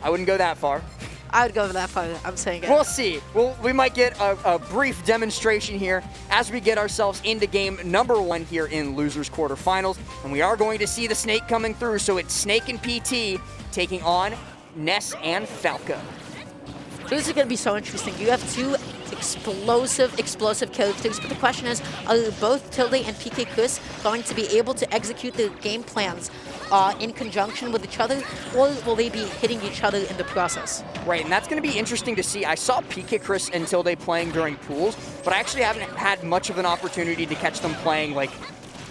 I wouldn't go that far. I would go that far. I'm saying it. We'll see. We might get a brief demonstration here as we get ourselves into game number 1 here in losers quarterfinals. And we are going to see the Snake coming through. So it's Snake and PT taking on Ness and Falco. This is going to be so interesting. You have two explosive characters, but the question is, are both Tilde and PkChris going to be able to execute their game plans in conjunction with each other, or will they be hitting each other in the process? Right, and that's going to be interesting to see. I saw PkChris and Tilde playing during pools, but I actually haven't had much of an opportunity to catch them playing like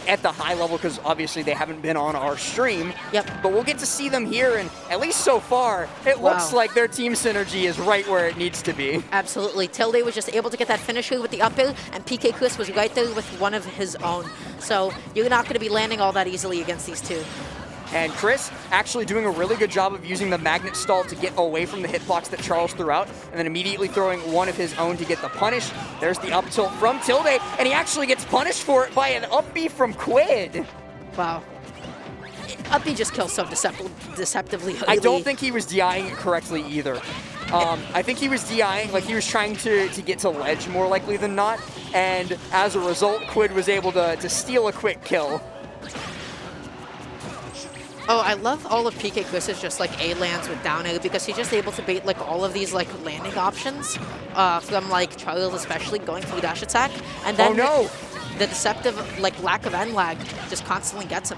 at the high level because obviously they haven't been on our stream. Yep. But we'll get to see them here, and at least so far, it looks like their team synergy is right where it needs to be. Absolutely. Tilde was just able to get that finisher with the up air, and PkChris was right there with one of his own. So you're not going to be landing all that easily against these two. And Chris actually doing a really good job of using the magnet stall to get away from the hitbox that Charles threw out, and then immediately throwing one of his own to get the punish. There's the up tilt from Tilde, and he actually gets punished for it by an up B from Quidd. Wow. Up B just kills so deceptively early. I don't think he was DIing it correctly either. I think he was DIing, like he was trying to get to ledge more likely than not, and as a result, Quidd was able to steal a quick kill. Oh, I love all of PkChris's just like A lands with down air because he's just able to bait like all of these like landing options from like Charles especially going through dash attack, and then the deceptive like lack of end lag just constantly gets him.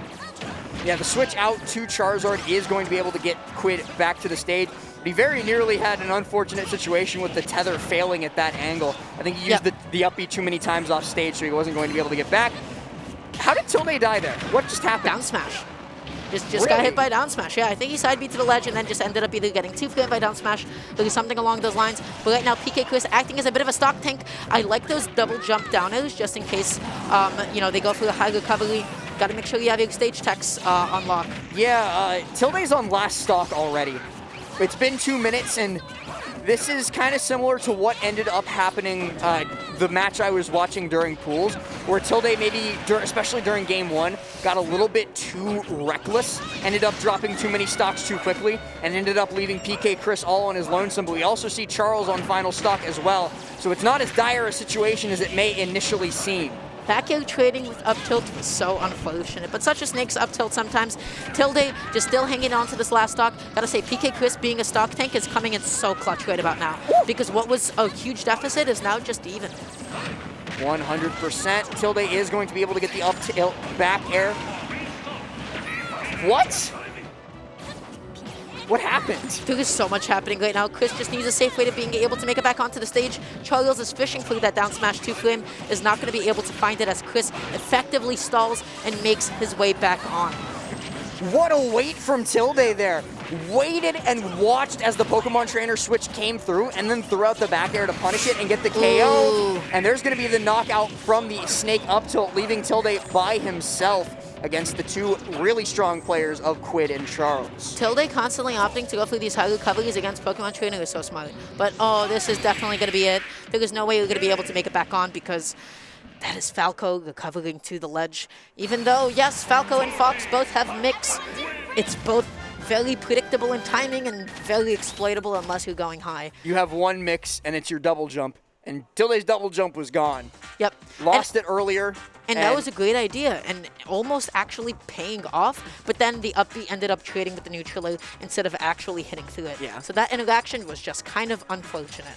Yeah, the switch out to Charizard is going to be able to get Quidd back to the stage. But he very nearly had an unfortunate situation with the tether failing at that angle. I think he used the up B too many times off stage, so he wasn't going to be able to get back. How did Tilde die there? What just happened? Down smash. Just got hit by down smash. Yeah, I think he side beat to the ledge and then just ended up either getting 2-framed by down smash or something along those lines. But right now, PkChris acting as a bit of a stock tank. I like those double jump down airs just in case, you know, they go for a high recovery. Got to make sure you have your stage techs on lock. Yeah, Tilde's on last stock already. It's been 2 minutes, and this is kind of similar to what ended up happening the match I was watching during pools, where Tilde maybe, especially during game 1, got a little bit too reckless, ended up dropping too many stocks too quickly, and ended up leaving PkChris all on his lonesome. But we also see Charles on final stock as well, so it's not as dire a situation as it may initially seem. Back air trading with up tilt is so unfortunate, but such a Snake's up tilt sometimes. Tilde just still hanging on to this last stock. Gotta say, PkChris being a stock tank is coming in so clutch right about now, because what was a huge deficit is now just even. 100%. Tilde is going to be able to get the up tilt back air. What? What happened? There is so much happening right now. Chris just needs a safe way to being able to make it back onto the stage. Charles is fishing through that down smash 2-frame, is not going to be able to find it as Chris effectively stalls and makes his way back on. What a wait from Tilde there. Waited and watched as the Pokemon Trainer switch came through and then threw out the back air to punish it and get the KO. Ooh. And there's going to be the knockout from the Snake up tilt, leaving Tilde by himself against the two really strong players of Quidd and Charles. Tilde constantly opting to go through these high recoveries against Pokemon Trainer is so smart. But oh, this is definitely going to be it. There is no way we're going to be able to make it back on because that is Falco recovering to the ledge. Even though, yes, Falco and Fox both have mix, it's both very predictable in timing and very exploitable unless you're going high. You have one mix and it's your double jump. And Tilde's double jump was gone. Yep. Lost it earlier. And that was a great idea and almost actually paying off. But then the up B ended up trading with the neutral instead of actually hitting through it. Yeah. So that interaction was just kind of unfortunate.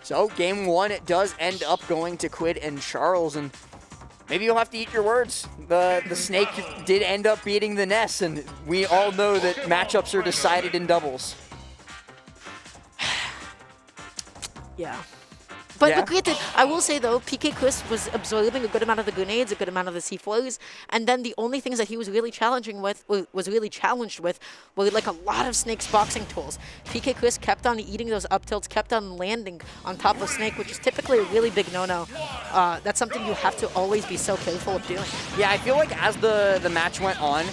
So game 1, it does end up going to Quidd and Charles. And maybe you'll have to eat your words. The Snake did end up beating the Ness. And we all know that matchups are decided in doubles. Yeah. But granted, I will say though, PkChris was absorbing a good amount of the grenades, a good amount of the C4s, and then the only things that he was really challenged with were like a lot of Snake's boxing tools. PkChris kept on eating those up tilts, kept on landing on top of Snake, which is typically a really big no-no. That's something you have to always be so careful of doing. Yeah, I feel like as the match went on,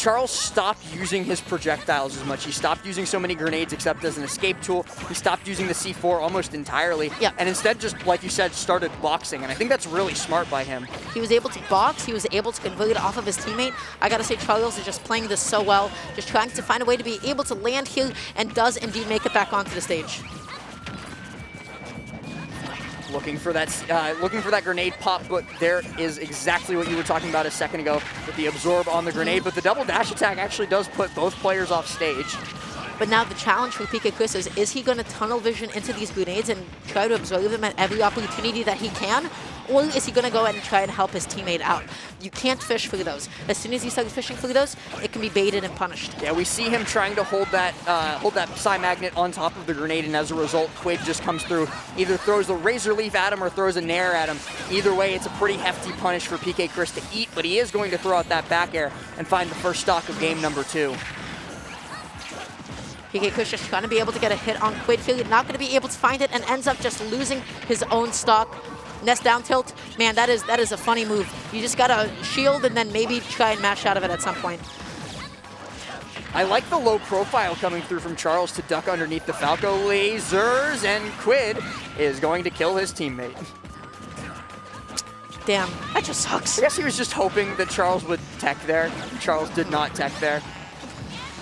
Charles stopped using his projectiles as much. He stopped using so many grenades except as an escape tool. He stopped using the C4 almost entirely. Yeah. And instead just, like you said, started boxing. And I think that's really smart by him. He was able to box. He was able to convert it off of his teammate. I got to say, Charles is just playing this so well, just trying to find a way to be able to land here, and does indeed make it back onto the stage. Looking for that grenade pop, but there is exactly what you were talking about a second ago with the absorb on the grenade. But the double dash attack actually does put both players off stage. But now the challenge for PkChris is he going to tunnel vision into these grenades and try to absorb them at every opportunity that he can? Or is he going to go ahead and try and help his teammate out? You can't fish through those. As soon as he starts fishing through those, it can be baited and punished. Yeah, we see him trying to hold that Psy Magnet on top of the grenade, and as a result, Quidd just comes through, either throws the Razor Leaf at him or throws a Nair at him. Either way, it's a pretty hefty punish for PkChris to eat, but he is going to throw out that back air and find the first stock of game number 2. PkChris just trying to be able to get a hit on Quidd here, not going to be able to find it, and ends up just losing his own stock. Nest down tilt, man, that is a funny move. You just gotta shield and then maybe try and mash out of it at some point. I like the low profile coming through from Charles to duck underneath the Falco lasers, and Quidd is going to kill his teammate. Damn, that just sucks. I guess he was just hoping that Charles would tech there. Charles did not tech there.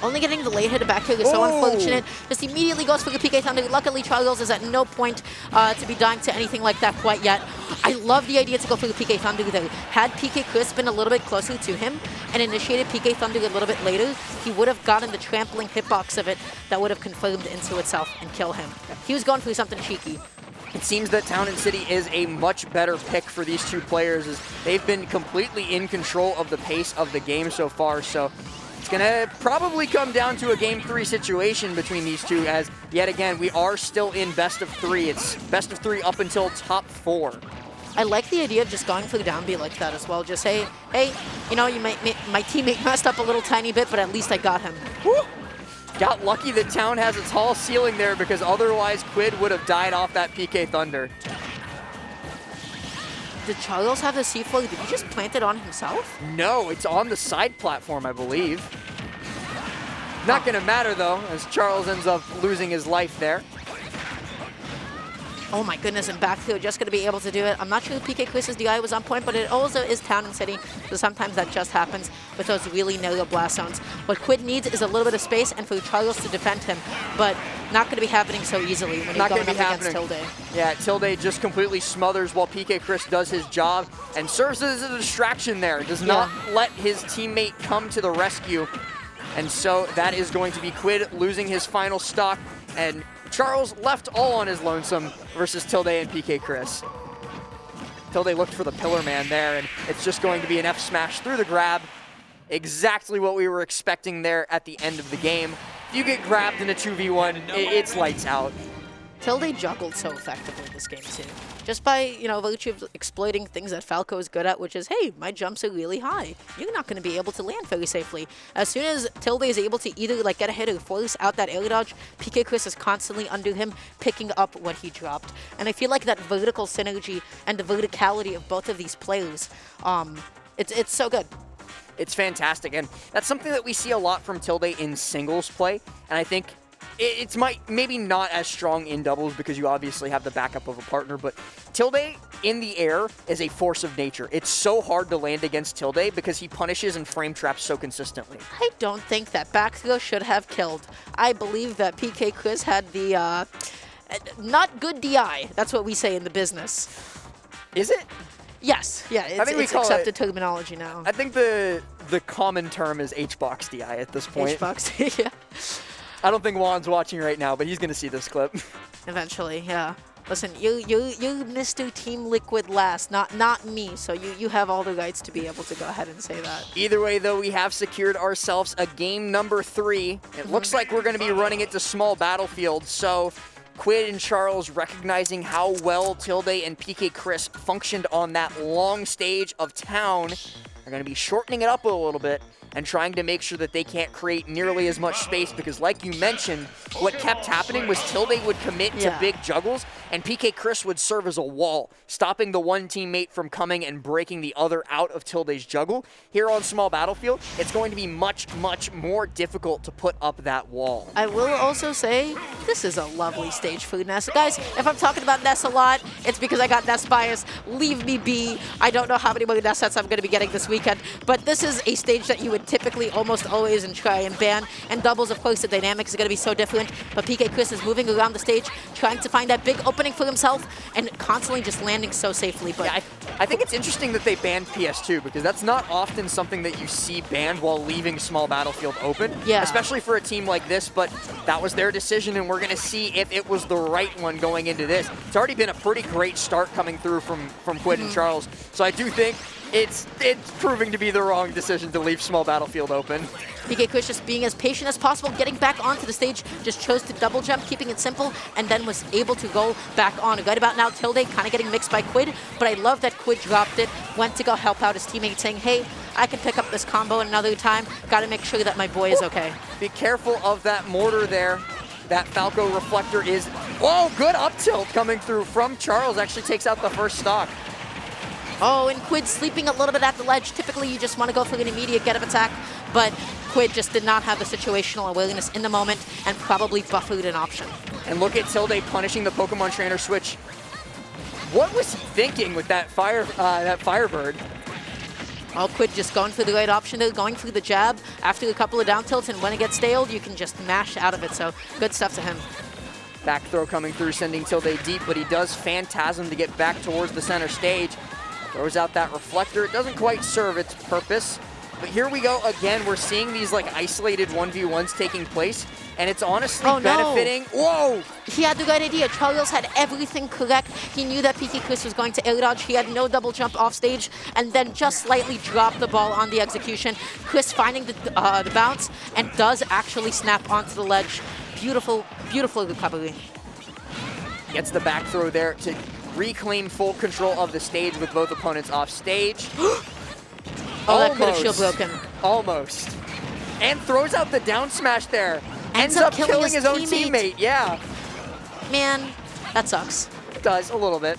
Only getting the late hit back here is so unfortunate. Just immediately goes for the PK Thunder. Luckily, Charles is at no point to be dying to anything like that quite yet. I love the idea to go for the PK Thunder though. Had PkChris been a little bit closer to him and initiated PK Thunder a little bit later, he would have gotten the trampling hitbox of it that would have confirmed into itself and kill him. He was going for something cheeky. It seems that Town and City is a much better pick for these two players, as they've been completely in control of the pace of the game so far. So it's going to probably come down to a Game 3 situation between these two, as yet again, we are still in best of 3. It's best of 3 up until top 4. I like the idea of just going for the down B like that as well. Just say, hey, you know, my teammate messed up a little tiny bit, but at least I got him. Woo! Got lucky that Town has a tall ceiling there, because otherwise Quidd would have died off that PK Thunder. Did Charles have the C4? Did he just plant it on himself? No, it's on the side platform, I believe. Not going to matter, though, as Charles ends up losing his life there. Oh my goodness, and back to just going to be able to do it. I'm not sure if PkChris's DI was on point, but it also is Town and City, so sometimes that just happens with those really narrow blast zones. What Quidd needs is a little bit of space and for Charles to defend him, but not going to be happening so easily when you're going up against Tilde. Yeah, Tilde just completely smothers while PkChris does his job and serves as a distraction there. Does not let his teammate come to the rescue. And so that is going to be Quidd losing his final stock, and Charles left all on his lonesome versus Tilde and PkChris. Tilde looked for the Pillar Man there, and it's just going to be an F smash through the grab. Exactly what we were expecting there at the end of the game. If you get grabbed in a 2v1, it's lights out. Tilde juggled so effectively this game too. Just by, you know, virtue of exploiting things that Falco is good at, which is, hey, my jumps are really high. You're not going to be able to land very safely. As soon as Tilde is able to either like get a hit or force out that air dodge, PkChris is constantly under him, picking up what he dropped. And I feel like that vertical synergy and the verticality of both of these players, it's so good. It's fantastic, and that's something that we see a lot from Tilde in singles play, and I think it's maybe not as strong in doubles because you obviously have the backup of a partner, but Tilde in the air is a force of nature. It's so hard to land against Tilde because he punishes and frame traps so consistently. I don't think that back throw should have killed. I believe that PkChris had the not good DI. That's what we say in the business. Is it? Yes. Yeah, it's accepted terminology now. I think the common term is H-box DI at this point. H-box, yeah. I don't think Juan's watching right now, but he's going to see this clip. Eventually, yeah. Listen, you Mr. Team Liquid last, not me, so you have all the rights to be able to go ahead and say that. Either way, though, we have secured ourselves a game number 3. It looks like we're going to be running it to small battlefield, so Quidd and Charles, recognizing how well Tilde and PkChris functioned on that long stage of Town, are going to be shortening it up a little bit and trying to make sure that they can't create nearly as much space, because like you mentioned, what kept happening was Tilde would commit to big juggles, and PkChris would serve as a wall, stopping the one teammate from coming and breaking the other out of Tilde's juggle. Here on Small Battlefield, it's going to be much, much more difficult to put up that wall. I will also say, this is a lovely stage for Ness. Guys, if I'm talking about Ness a lot, it's because I got Ness bias. Leave me be. I don't know how many more Ness sets I'm going to be getting this weekend, but this is a stage that you would typically almost always try and ban. And doubles, of course, the dynamics is going to be so different, but PkChris is moving around the stage, trying to find that big opening for himself, and constantly just landing so safely. But yeah, I think it's interesting that they banned PS2, because that's not often something that you see banned while leaving Small Battlefield open, especially for a team like this, but that was their decision, and we're going to see if it was the right one going into this. It's already been a pretty great start coming through from Quidd and Charles, so I do think it's proving to be the wrong decision to leave Small Battlefield open. PkChris just being as patient as possible, getting back onto the stage, just chose to double jump, keeping it simple, and then was able to go back on. Right about now, Tilde kind of getting mixed by Quidd, but I love that Quidd dropped it, went to go help out his teammate, saying, hey, I can pick up this combo another time. Got to make sure that my boy is okay. Be careful of that mortar there. That Falco reflector is, oh, good up tilt coming through from Charles. Actually takes out the first stock. Oh, and Quidd sleeping a little bit at the ledge. Typically, you just want to go for an immediate get-up attack, but Quidd just did not have the situational awareness in the moment and probably buffered an option. And look at Tilde punishing the Pokemon Trainer switch. What was he thinking with that Firebird? Oh, Quidd just going for the right option there, going for the jab after a couple of down tilts, and when it gets staled, you can just mash out of it, so good stuff to him. Back throw coming through, sending Tilde deep, but he does Phantasm to get back towards the center stage. Throws out that reflector. It doesn't quite serve its purpose. But here we go again. We're seeing these like isolated 1v1s taking place, and it's honestly benefiting. No. Whoa! He had the right idea. Charles had everything correct. He knew that PkChris was going to air dodge. He had no double jump off stage, and then just slightly dropped the ball on the execution. Chris finding the bounce, and does actually snap onto the ledge. Beautiful, beautiful recovery. Gets the back throw there to reclaim full control of the stage with both opponents off stage. Oh, that could have shield broken. Almost. And throws out the down smash there. Ends up killing his own teammate. Yeah. Man, that sucks. It does, a little bit.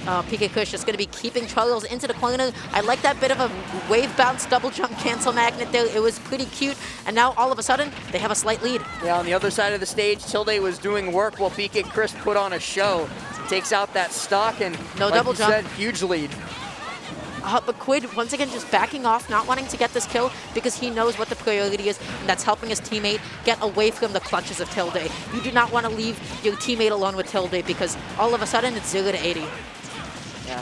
PkChris just going to be keeping Charles into the corner. I like that bit of a wave bounce double jump cancel magnet there. It was pretty cute. And now all of a sudden, they have a slight lead. Yeah, on the other side of the stage, Tilde was doing work while PkChris put on a show. Takes out that stock and, no like double you jump. said, huge lead. But Quidd, once again, just backing off, not wanting to get this kill because he knows what the priority is, and that's helping his teammate get away from the clutches of Tilde. You do not want to leave your teammate alone with Tilde because all of a sudden it's 0 to 80. Yeah,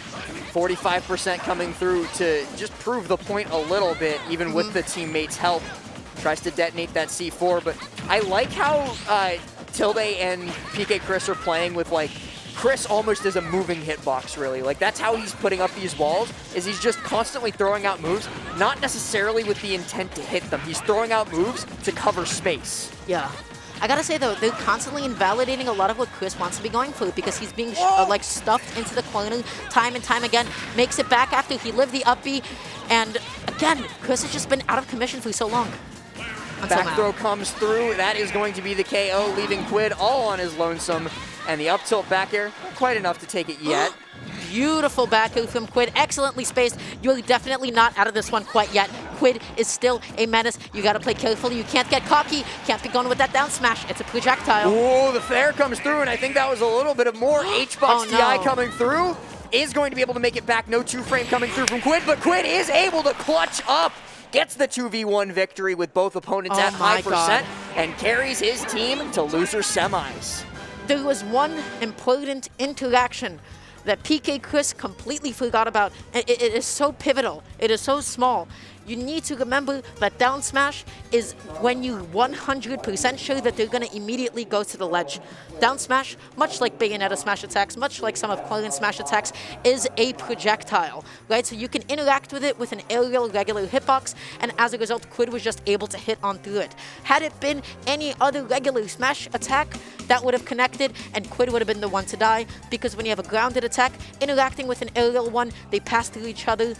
45% coming through to just prove the point a little bit, even with the teammates' help. Tries to detonate that C4, but I like how Tilde and PkChris are playing with, like, Chris almost as a moving hitbox, really. Like, that's how he's putting up these walls, is he's just constantly throwing out moves, not necessarily with the intent to hit them. He's throwing out moves to cover space. Yeah. I gotta say, though, they're constantly invalidating a lot of what Chris wants to be going for because he's being like stuffed into the corner time and time again. Makes it back after he lived the up B. And again, Chris has just been out of commission for so long. Back throw comes through. That is going to be the KO, leaving Quidd all on his lonesome. And the up tilt back air, not quite enough to take it yet. Beautiful back air from Quidd, excellently spaced. You're definitely not out of this one quite yet. Quidd is still a menace. You gotta play carefully. You can't get cocky. Can't be going with that down smash. It's a projectile. Oh, the flare comes through, and I think that was a little bit of more H-Box DI coming through. Is going to be able to make it back. No 2-frame coming through from Quidd, but Quidd is able to clutch up. Gets the 2v1 victory with both opponents at high percent and carries his team to loser semis. There was one important interaction that PkChris completely forgot about. It is so pivotal. It is so small. You need to remember that down smash is when you're 100% sure that they're going to immediately go to the ledge. Down smash, much like Bayonetta smash attacks, much like some of Corrin's smash attacks, is a projectile, right? So you can interact with it with an aerial regular hitbox, and as a result, Quidd was just able to hit on through it. Had it been any other regular smash attack, that would have connected, and Quidd would have been the one to die, because when you have a grounded attack, interacting with an aerial one, they pass through each other,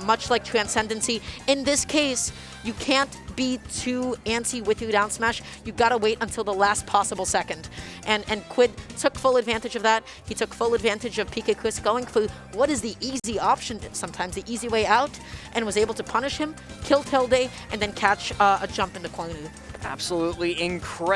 much like Transcendency. in this case, you can't be too antsy with your down smash. You gotta wait until the last possible second. And Quidd took full advantage of that. He took full advantage of PkChris going for what is the easy option, sometimes the easy way out, and was able to punish him, kill Tilde, and then catch a jump in the corner. Absolutely incredible.